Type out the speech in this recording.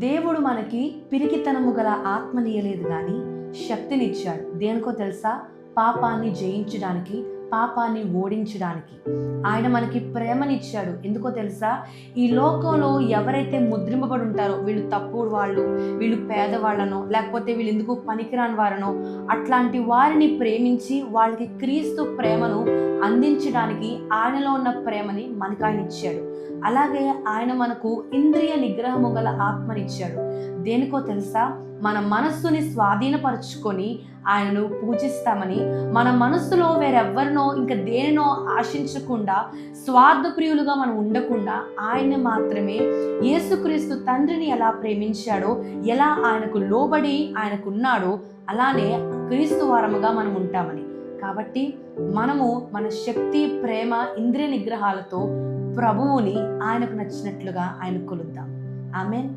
దేవుడు మనకి పిరికితనము గల ఆత్మనియలేదు కానీ శక్తినిచ్చాడు. దేనికో తెలుసా? పాపాన్ని జయించడానికి, పాపాన్ని ఓడించడానికి. ఆయన మనకి ప్రేమనిచ్చాడు. ఎందుకో తెలుసా? ఈ లోకంలో ఎవరైతే ముద్రింపబడి ఉంటారో, వీళ్ళు తప్పుడు వాళ్ళు, వీళ్ళు పేదవాళ్ళనో, లేకపోతే వీళ్ళు ఎందుకు పనికిరాని వారనో, అట్లాంటి వారిని ప్రేమించి వాళ్ళకి క్రీస్తు ప్రేమను అందించడానికి ఆయనలో ఉన్న ప్రేమని మనకు ఆయన ఇచ్చాడు. అలాగే ఆయన మనకు ఇంద్రియ నిగ్రహము గల ఆత్మనిచ్చాడు. దేనికో తెలుసా? మన మనస్సుని స్వాధీనపరుచుకొని ఆయనను పూజిస్తామని, మన మనస్సులో వేరెవ్వరినో ఇంకా దేనినో ఆశించకుండా, స్వార్థప్రియులుగా మనం ఉండకుండా ఆయన్ని మాత్రమే, యేసుక్రీస్తు తండ్రిని ఎలా ప్రేమించాడో, ఎలా ఆయనకు లోబడి ఆయనకున్నాడో అలానే క్రీస్తు వారముగా మనం ఉంటామని. కాబట్టి మనము మన శక్తి, ప్రేమ, ఇంద్రియ నిగ్రహాలతో ప్రభువుని ఆయనకు నచ్చినట్లుగా ఆయన కొలుద్దాం. ఆమేన్.